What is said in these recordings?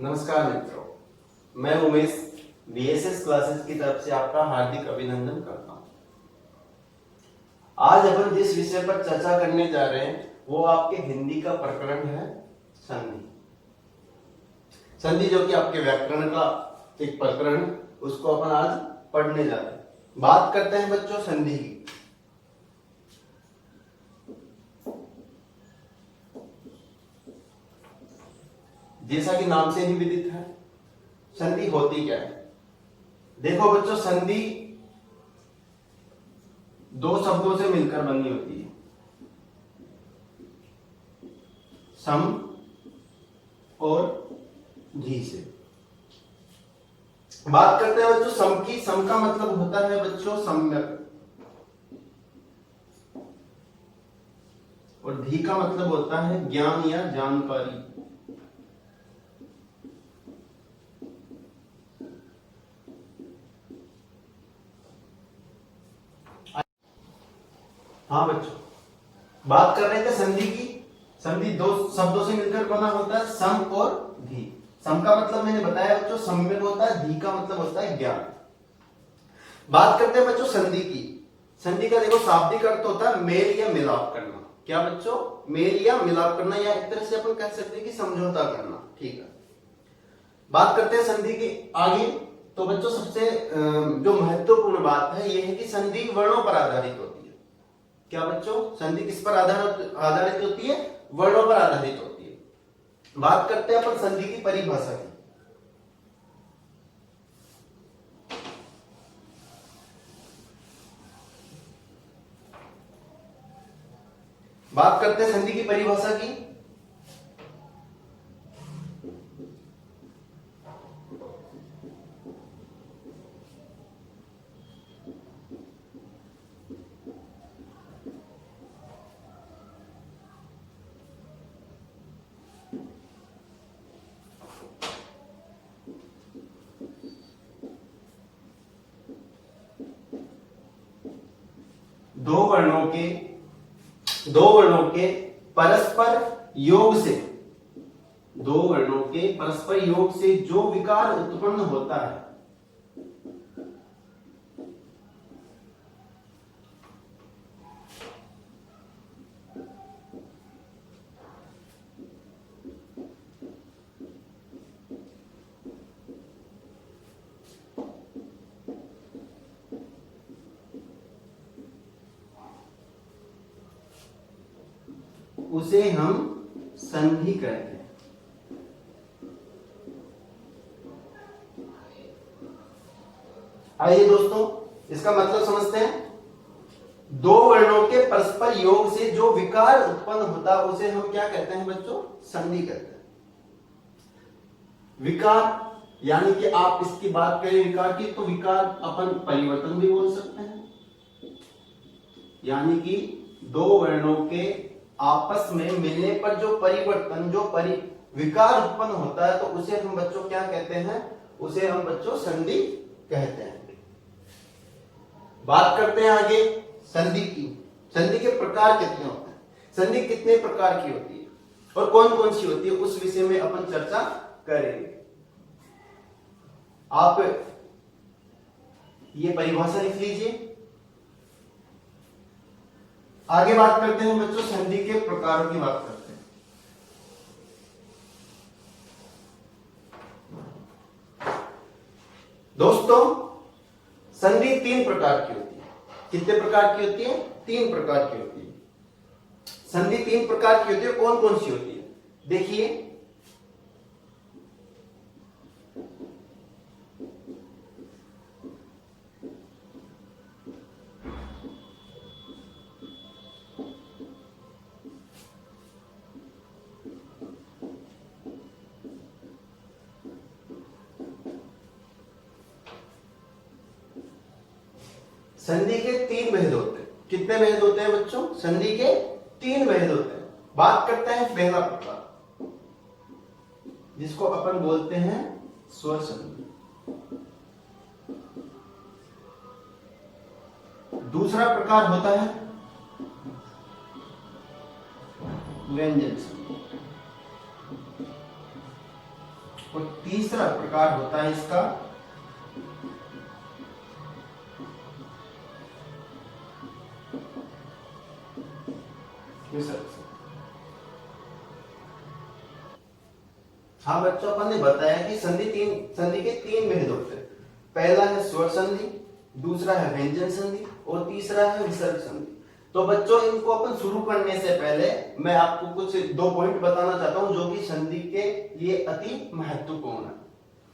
नमस्कार मित्रों, मैं उमेश बीएसएस क्लासेस की तरफ से आपका हार्दिक अभिनंदन करता हूं। आज अपन जिस विषय पर चर्चा करने जा रहे हैं वो आपके हिंदी का प्रकरण है संधि। संधि जो कि आपके व्याकरण का एक प्रकरण है, उसको अपन आज पढ़ने जा रहे हैं। बात करते हैं बच्चों संधि की। जैसा कि नाम से ही विदित है, संधि होती क्या है। देखो बच्चों, संधि दो शब्दों से मिलकर बनी होती है, सम और धी से। बात करते हैं बच्चों सम की। सम का मतलब होता है बच्चों सम्यक, और धी का मतलब होता है ज्ञान या जानकारी। हाँ बच्चों, बात कर रहे थे संधि की। संधि दो शब्दों से मिलकर बना होता है, सम और धी। सम का मतलब मैंने बताया बच्चों सम्यक होता है, धी का मतलब होता है ज्ञान। बात करते हैं बच्चों संधि की। संधि का देखो शाब्दिक अर्थ होता है मेल या मिलाप करना। क्या बच्चों? मेल या मिलाप करना, या एक तरह से अपन कह सकते हैं कि समझौता करना। ठीक है, बात करते हैं संधि की आगे। तो बच्चों सबसे जो महत्वपूर्ण बात है यह है कि संधि वर्णों पर आधारित होती है। क्या बच्चों? संधि किस पर आधारित होती है? वर्णों पर आधारित होती है। बात करते हैं अपन संधि की परिभाषा की। बात करते हैं संधि की परिभाषा की। दो वर्णों के परस्पर योग से, दो वर्णों के परस्पर योग से जो विकार उत्पन्न होता है उसे हम संधि कहते हैं। आइए दोस्तों, इसका मतलब समझते हैं। दो वर्णों के परस्पर योग से जो विकार उत्पन्न होता है उसे हम क्या कहते हैं बच्चों? संधि कहते हैं। विकार यानी कि आप इसकी बात करें विकार की, तो विकार अपन परिवर्तन भी बोल सकते हैं। यानी कि दो वर्णों के आपस में मिलने पर जो परिवर्तन, विकार उत्पन्न होता है, तो उसे हम बच्चों क्या कहते हैं? उसे हम बच्चों संधि कहते हैं। बात करते हैं आगे संधि की। संधि के प्रकार कितने होते हैं, संधि कितने प्रकार की होती है और कौन कौन सी होती है, उस विषय में अपन चर्चा करेंगे। आप ये परिभाषा लिख लीजिए। आगे बात करते हैं बच्चों संधि के प्रकारों की बात करते हैं। दोस्तों संधि तीन प्रकार की होती है। कितने प्रकार की होती है? तीन प्रकार की होती है। संधि तीन प्रकार की होती है। कौन कौन सी होती है? देखिए, संधि के तीन भेद होते हैं। कितने भेद होते हैं बच्चों? संधि के तीन भेद होते हैं। बात करते हैं पहला प्रकार, जिसको अपन बोलते हैं स्वर संधि। दूसरा प्रकार होता है व्यंजन संधि। और तीसरा प्रकार होता है इसका विसर्ग संधि। हाँ बच्चों, अपन ने बताया कि संधि के तीन भेद होते हैं। पहला है स्वर संधि, दूसरा है व्यंजन संधि और तीसरा है विसर्ग संधि। तो बच्चों, इनको अपन शुरू करने से पहले मैं आपको कुछ दो पॉइंट बताना चाहता हूं जो कि संधि के लिए अति महत्वपूर्ण है।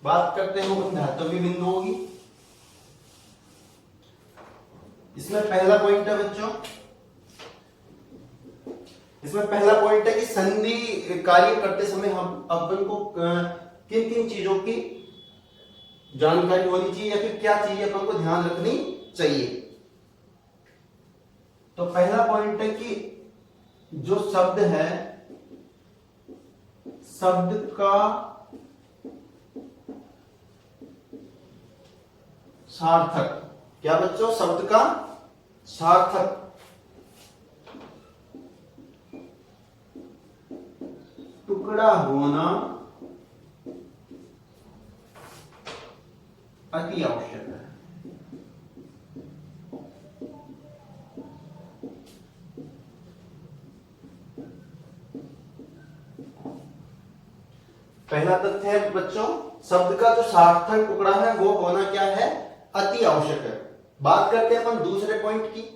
बात करते हैं उन धातुवी बिंदुओं की। इसमें पहला पॉइंट है बच्चों, इसमें पहला पॉइंट है कि संधि कार्य करते समय हम अपन को किन किन चीजों की जानकारी होनी चाहिए या फिर क्या चीजें अपन को ध्यान रखनी चाहिए। तो पहला पॉइंट है कि जो शब्द है, शब्द का सार्थक। क्या बच्चों? शब्द का सार्थक टुकड़ा होना अति आवश्यक है। पहला तथ्य है बच्चों, शब्द का जो सार्थक टुकड़ा है वो होना क्या है? अति आवश्यक है। बात करते हैं अपन दूसरे पॉइंट की।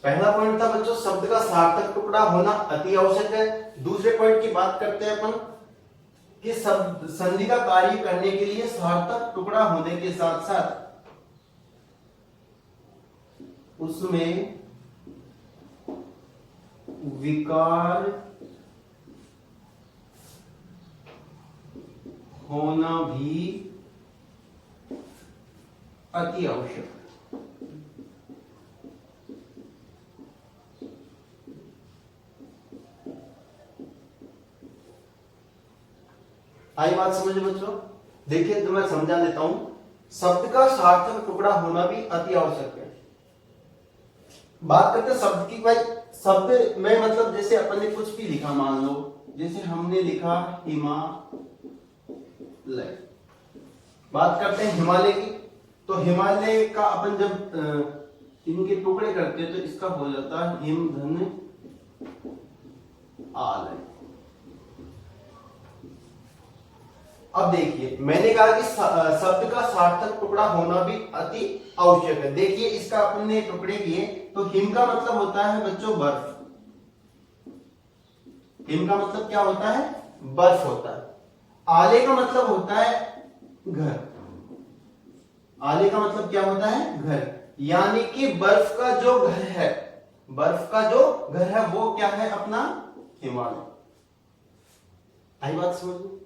पहला पॉइंट था बच्चों, शब्द का सार्थक टुकड़ा होना अति आवश्यक है। दूसरे पॉइंट की बात करते हैं अपन कि शब्द संधि का कार्य करने के लिए सार्थक टुकड़ा होने के साथ साथ उसमें विकार होना भी अति आवश्यक है। आई बात समझ बच्चों? देखिए तो मैं समझा देता हूं। शब्द का सार्थक टुकड़ा होना भी अति आवश्यक है। बात करते हैं शब्द की। भाई शब्द में मतलब जैसे अपन ने कुछ भी लिखा, मान लो जैसे हमने लिखा हिमालय। बात करते हैं हिमालय की। तो हिमालय का अपन जब इनके टुकड़े करते हैं तो इसका हो जाता है हिम धन आलय। अब देखिए मैंने कहा कि शब्द का सार्थक टुकड़ा होना भी अति आवश्यक है। देखिए इसका अपन ने टुकड़े किए तो हिम का मतलब होता है बच्चों बर्फ। हिम का मतलब क्या होता है? बर्फ होता है। आले का मतलब होता है घर। आले का मतलब क्या होता है? घर। यानी कि बर्फ का जो घर है, बर्फ का जो घर है वो क्या है? अपना हिमालय। आई बात समझ में?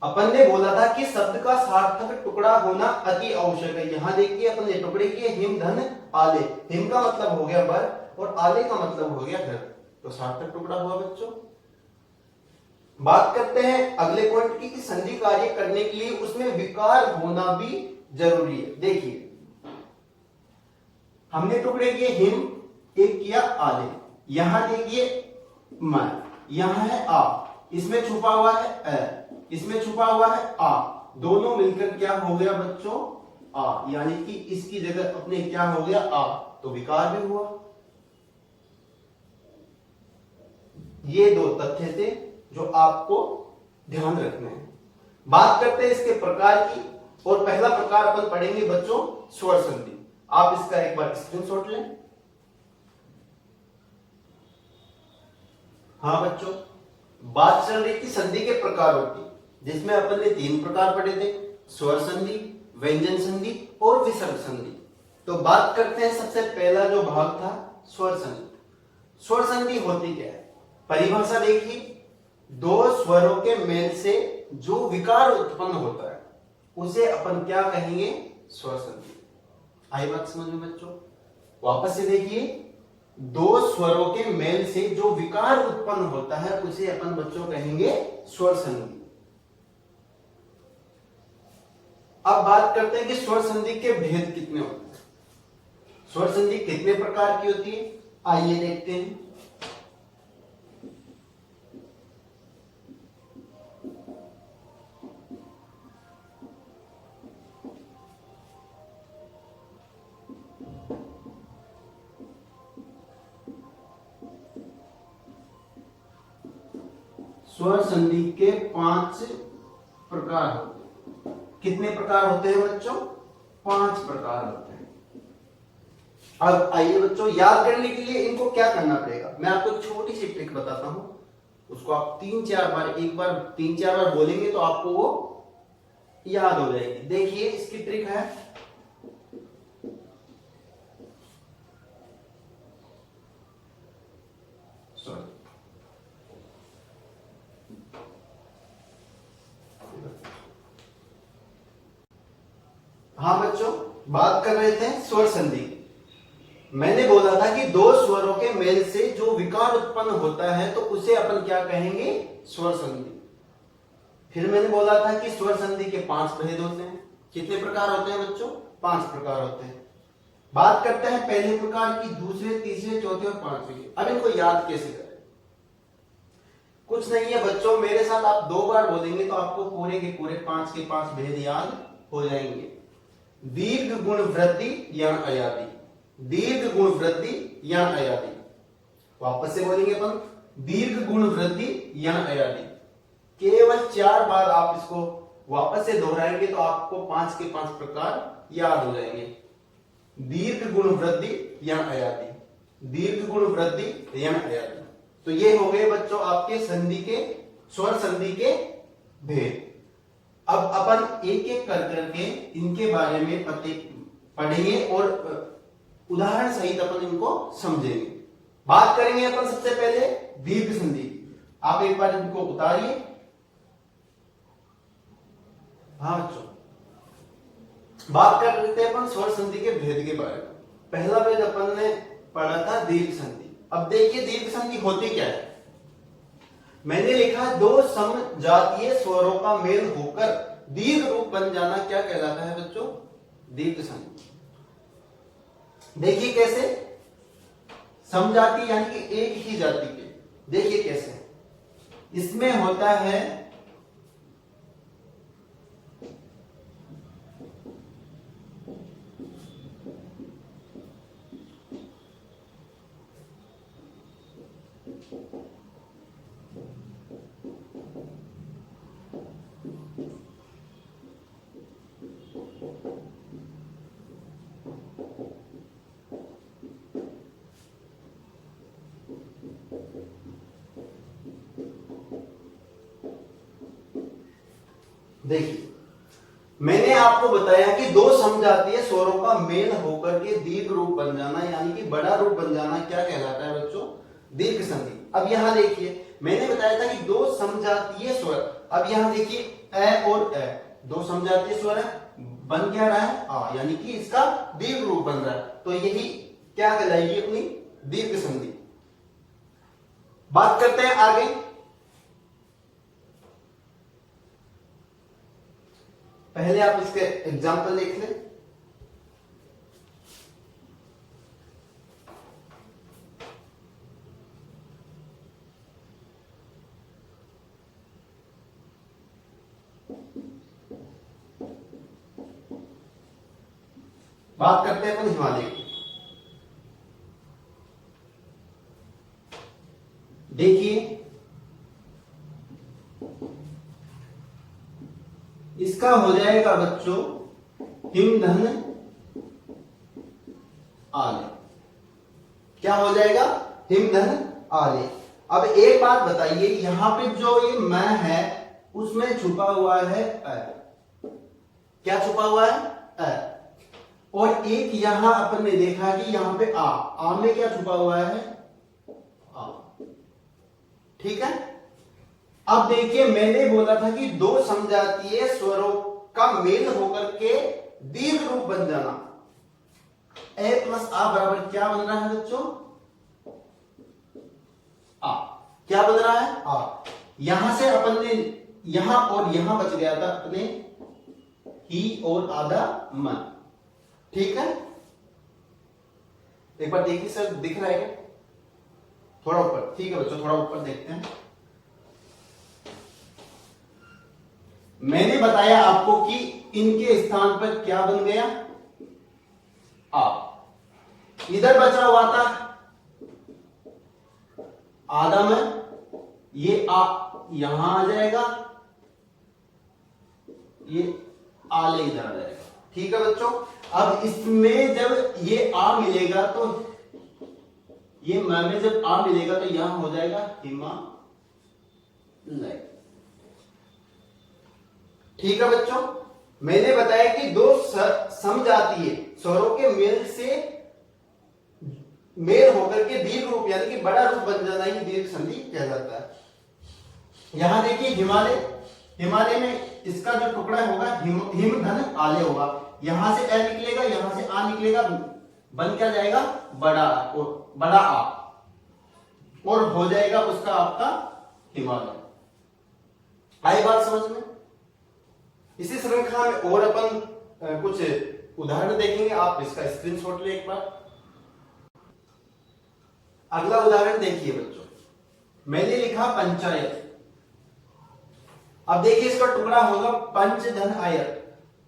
अपन ने बोला था कि शब्द का सार्थक टुकड़ा होना अति आवश्यक है। यहां देखिए अपन ने टुकड़े किए हिम धन आले। हिम का मतलब हो गया बर्फ और आले का मतलब हो गया घर। तो सार्थक टुकड़ा हुआ बच्चों। बात करते हैं अगले पॉइंट की कि संधि कार्य करने के लिए उसमें विकार होना भी जरूरी है। देखिए हमने टुकड़े किए हिम, एक किया आले। यहां देखिए मैं, यहां है आ, इसमें छुपा हुआ है अ, इसमें छुपा हुआ है आ। दोनों मिलकर क्या हो गया बच्चों? आ। यानी कि इसकी जगह अपने क्या हो गया? आ। तो विकार भी हुआ। ये दो तथ्य थे जो आपको ध्यान रखने हैं। बात करते हैं इसके प्रकार की। और पहला प्रकार अपन पढ़ेंगे बच्चों स्वर संधि। आप इसका एक बार स्क्रीनशॉट लें। हाँ बच्चों, बात चल रही थी संधि के प्रकारों की, जिसमें अपन ने 3 प्रकार पढ़े थे, स्वर संधि, व्यंजन संधि और विसर्ग संधि। तो बात करते हैं सबसे पहला जो भाग था स्वर संधि। स्वर संधि होती क्या है? परिभाषा देखिए, दो स्वरों के मेल से जो विकार उत्पन्न होता है उसे अपन क्या कहेंगे? स्वर संधि। आई बात समझ में बच्चों? वापस से देखिए, दो स्वरों के मेल से जो विकार उत्पन्न होता है उसे अपन बच्चों कहेंगे स्वर संधि। अब बात करते हैं कि स्वर संधि के भेद कितने होते हैं, स्वर संधि कितने प्रकार की होती है, आइए देखते हैं। स्वर संधि के 5 प्रकार होते हैं। कितने प्रकार होते हैं बच्चों? 5 प्रकार होते हैं। अब आइए बच्चों, याद करने के लिए इनको क्या करना पड़ेगा, मैं आपको एक छोटी सी ट्रिक बताता हूं, उसको आप 3-4 बार, एक बार 3-4 बार बोलेंगे तो आपको वो याद हो जाएगी। देखिए इसकी ट्रिक है, हाँ बच्चों, बात कर रहे थे स्वर संधि। मैंने बोला था कि दो स्वरों के मेल से जो विकार उत्पन्न होता है तो उसे अपन क्या कहेंगे, स्वर संधि। फिर मैंने बोला था कि स्वर संधि के 5 भेद होते हैं। कितने प्रकार होते हैं बच्चों? 5 प्रकार होते हैं। बात करते हैं पहले प्रकार की, दूसरे, तीसरे, चौथे और 5वें की। अब इनको याद कैसे करें? कुछ नहीं है बच्चों, मेरे साथ आप 2 बार बोलेंगे तो आपको पूरे के पूरे 5 के 5 भेद याद हो जाएंगे। दीर्घ गुण वृद्धि यण अयादि, दीर्घ गुण वृद्धि यण अयादि। वापस से बोलेंगे अपन, दीर्घ गुण वृद्धि यण अयादि। केवल 4 बार आप इसको वापस से दोहराएंगे तो आपको 5 के 5 प्रकार याद हो जाएंगे। दीर्घ गुण वृद्धि यण अयादि, दीर्घ गुण वृद्धि यण अयादि। तो ये हो गए बच्चों आपके संधि के, स्वर संधि के भेद। अब अपन एक एक कर करके इनके बारे में पढ़ेंगे और उदाहरण सहित अपन इनको समझेंगे। बात करेंगे अपन सबसे पहले दीर्घ संधि। आप एक बार इनको उतारिए। हाँ बच्चों, बात कर रहे थे अपन स्वर संधि के भेद के बारे में। पहला भेद अपन ने पढ़ा था दीर्घ संधि। अब देखिए दीर्घ संधि होती क्या है। मैंने लिखा दो समजातीय स्वरों का मेल होकर दीर्घ रूप बन जाना क्या कहलाता है बच्चों? दीर्घ संधि। देखिए कैसे, समजाति यानी कि एक ही जाति के। देखिए कैसे, इसमें होता है देखिए मैंने आपको बताया कि दो समजातीय स्वरों का मेल होकर के दीर्घ रूप बन जाना यानी कि बड़ा रूप बन जाना क्या कहलाता है बच्चों? दीर्घ संधि। अब यहां देखिए मैंने बताया था कि दो समजातीय स्वर। अब यहां देखिए ए और ए, दो समजातीय स्वर है, बन क्या रहा है? आ, यानी कि इसका दीर्घ रूप बन रहा है। तो यही क्या कहलाएगी? अपनी दीर्घ संधि। बात करते हैं आगे। पहले आप इसके एग्जाम्पल देख लें। बात करते हैं अपन हिमालय की। देखिए इसका हो जाएगा बच्चों हिमधन आले। क्या हो जाएगा? हिमधन आले। अब एक बात बताइए, यहां पे जो ये मैं है उसमें छुपा हुआ है अ। क्या छुपा हुआ है? अ। और एक यहां अपन ने देखा कि यहां पे आ में क्या छुपा हुआ है? आ। ठीक है। अब देखिए मैंने बोला था कि दो समजातीय स्वरों का मेल होकर के दीर्घ रूप बन जाना। ए प्लस आ बराबर क्या बन रहा है बच्चों? आ। क्या बन रहा है? आ। यहां से अपन ने यहां और यहां बच गया था अपने ही और आधा मन। ठीक है, एक बार देखिए सर, दिख रहा है क्या? थोड़ा ऊपर। ठीक है बच्चों, थोड़ा ऊपर देखते हैं। मैंने बताया आपको कि इनके स्थान पर क्या बन गया? आ। इधर बचा हुआ था आधा में, ये आ यहां आ जाएगा, ये आले इधर आ जाएगा। ठीक है बच्चों, अब इसमें जब ये आ मिलेगा तो ये म में जब आ मिलेगा तो यहां हो जाएगा हिमालय। ठीक है बच्चों, मैंने बताया कि दो समजातीय स्वरों के मेल होकर के दीर्घ रूप यानी कि बड़ा रूप बन जाना ही दीर्घ संधि कहलाता है। यहां देखिए हिमालय, हिमालय में इसका जो टुकड़ा होगा हिम धन आले होगा। यहां से ए निकलेगा, यहां से आ निकलेगा, बन क्या जाएगा? बड़ा और बड़ा आ, और हो जाएगा उसका आपका हिमालय। आई बात समझ में? इसी श्रृंखला में और अपन कुछ उदाहरण देखेंगे। आप इसका स्क्रीनशॉट ले एक बार। अगला उदाहरण देखिए बच्चों, मैंने लिखा पंचायत। अब देखिए इसका टुकड़ा होगा पंच धन आयत।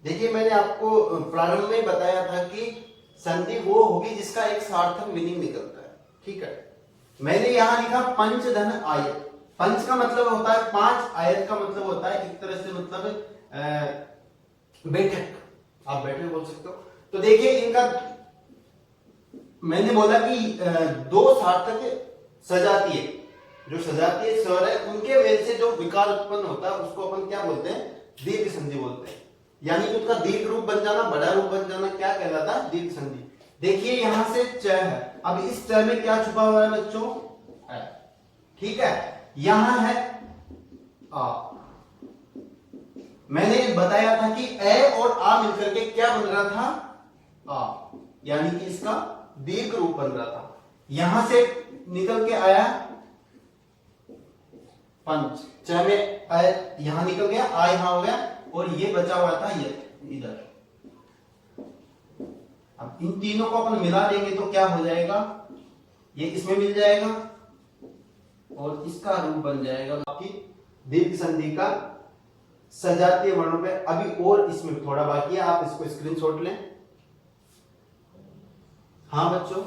देखिए मैंने आपको प्रारंभ में बताया था कि संधि वो होगी जिसका एक सार्थक मीनिंग निकलता है। ठीक है, मैंने यहां लिखा पंच धन आयत। पंच का मतलब होता है पांच, आयत का मतलब होता है एक तरह से मतलब बैठक, आप बैठक बोल सकते हो। तो देखिए इनका मैंने बोला कि दो सार्थक सजातीय, जो सजातीय स्वर है उनके मेल से जो विकार उत्पन्न होता है उसको अपन क्या बोलते हैं? दीर्घ संधि बोलते हैं। यानी कि उसका दीर्घ रूप बन जाना, बड़ा रूप बन जाना क्या कहलाता है? दीर्घ संधि। देखिए यहां से च है, अब इस च में क्या छुपा हुआ है बच्चों? ठीक है, यहां है आ। मैंने बताया था कि ए और आ मिलकर के क्या बन रहा था? आ, यानी कि इसका दीर्घ रूप बन रहा था। यहां से निकल के आया पंच, च में आया, यहां निकल गया, आ यहां हो गया, और ये बचा हुआ था ये इधर। अब इन तीनों को अपन मिला देंगे तो क्या हो जाएगा? ये इसमें मिल जाएगा और इसका रूप बन जाएगा आपकी दीर्घ संधि का सजातीय वर्णों पे। अभी और इसमें थोड़ा बाकी है, आप इसको स्क्रीनशॉट लें। हाँ बच्चों,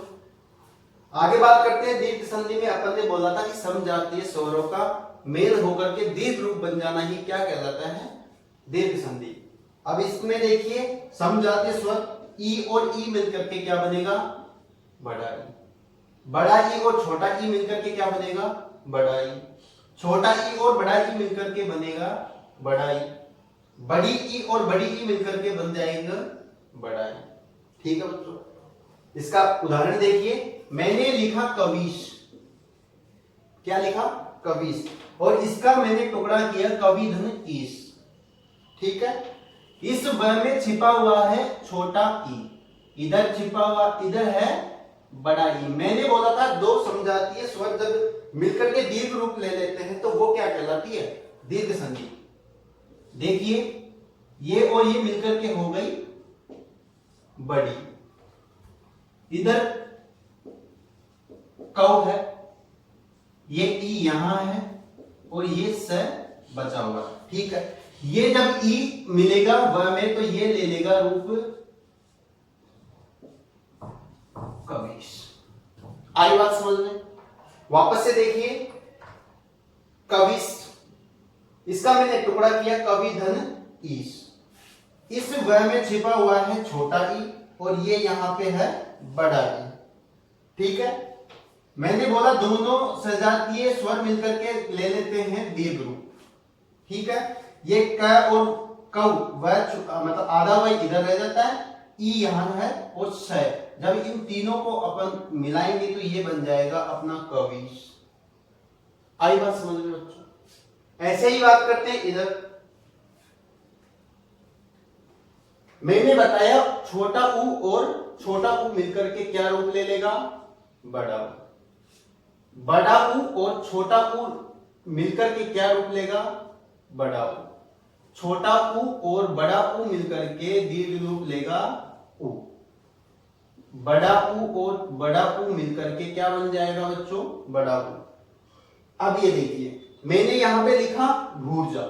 आगे बात करते हैं दीर्घ संधि में। अपन ने बोला था कि समजातीय स्वरों का मेल होकर के दीर्घ रूप बन जाना ही क्या कहलाता है? दीर्घ संधि। अब इसमें देखिए समजातीय स्वर ई और ई मिलकर के क्या बनेगा? बड़ा ई। बड़ा ई और छोटा ई मिलकर के क्या बनेगा? बड़ा ई। छोटा ई और बड़ा ई मिलकर के बनेगा बड़ा ई। बड़ी ई और बड़ी ई मिलकर के बन जाएगा बड़ा ई। ठीक है बच्चों, इसका उदाहरण देखिए। मैंने लिखा कविश। क्या लिखा? कविश, और इसका मैंने टुकड़ा किया कवि धन ईश। ठीक है, इस व में छिपा हुआ है छोटा ई, इधर छिपा हुआ इधर है बड़ा ई। मैंने बोला था दो समजातीय स्वर जब मिलकर के दीर्घ रूप ले लेते हैं तो वो क्या कहलाती है? दीर्घ संधि। देखिए ये और ये मिलकर के हो गई बड़ी, इधर कौ है, ये ई यहां है और ये स बचा हुआ। ठीक है, ये जब ई मिलेगा व में तो ये ले लेगा रूप कविश। आई बात समझ में? वापस से देखिए कविश, इसका मैंने टुकड़ा किया कवि धन ईश। इस व में छिपा हुआ है छोटा ई और ये यहां पे है बड़ा ई। ठीक है, मैंने बोला दोनों सजातीय स्वर मिलकर के ले लेते हैं दीर्घ रूप। ठीक है, ये क और कौ मतलब आधा व इधर रह जाता है, ई यहां है और स। जब इन तीनों को अपन मिलाएंगे तो ये बन जाएगा अपना कविश। आई बात समझ में बच्चों? ऐसे ही बात करते हैं इधर। मैंने बताया छोटा ऊ और छोटा ऊ मिलकर के क्या रूप ले लेगा? बड़ा ऊ। बड़ा ऊ और छोटा ऊ मिलकर के क्या रूप लेगा? बड़ा ऊ। छोटा ऊ और बड़ा ऊ मिलकर के दीर्घ रूप लेगा ऊ। बड़ा ऊ और बड़ा ऊ मिलकर के क्या बन जाएगा बच्चों? बड़ा ऊ। अब ये देखिए, मैंने यहां पे लिखा भूर्जा,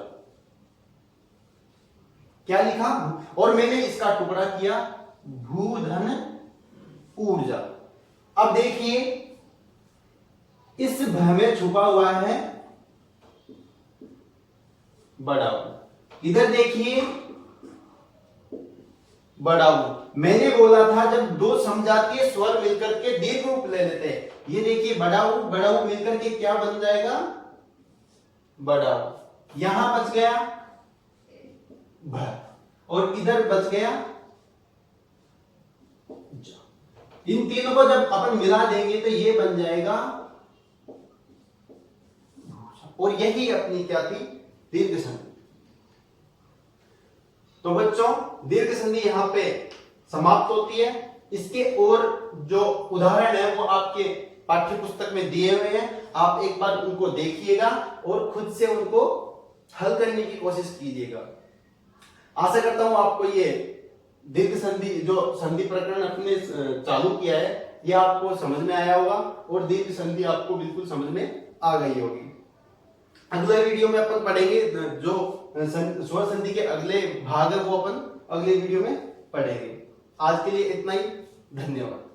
क्या लिखा? और मैंने इसका टुकड़ा किया भूधन ऊर्जा। अब देखिए, इस भ में छुपा हुआ है बड़ा ऊ। इधर देखिए बड़ा ऊ। मैंने बोला था जब दो समजातीय स्वर मिलकर के दीर्घ रूप ले लेते हैं। ये देखिए बड़ा ऊ मिलकर के क्या बन जाएगा? बड़ा ऊ। यहां बच गया भ और इधर बच गया ज। इन तीनों को जब अपन मिला देंगे तो ये बन जाएगा, और यही अपनी क्या थी? दीर्घ संधि। तो बच्चों, दीर्घ संधि यहां पे समाप्त होती है। इसके और जो उदाहरण है वो आपके पाठ्य पुस्तक में दिए हुए हैं। आप एक बार उनको देखिएगा और खुद से उनको हल करने की कोशिश कीजिएगा। आशा करता हूं आपको ये दीर्घ संधि जो संधि प्रकरण अपने चालू किया है ये आपको समझ में आया होगा और दीर्घ संधि आपको बिल्कुल समझ में आ गई होगी। अगले वीडियो में अपन पढ़ेंगे जो स्वर संधि के अगले भाग है वो अपन अगले वीडियो में पढ़ेंगे। आज के लिए इतना ही, धन्यवाद।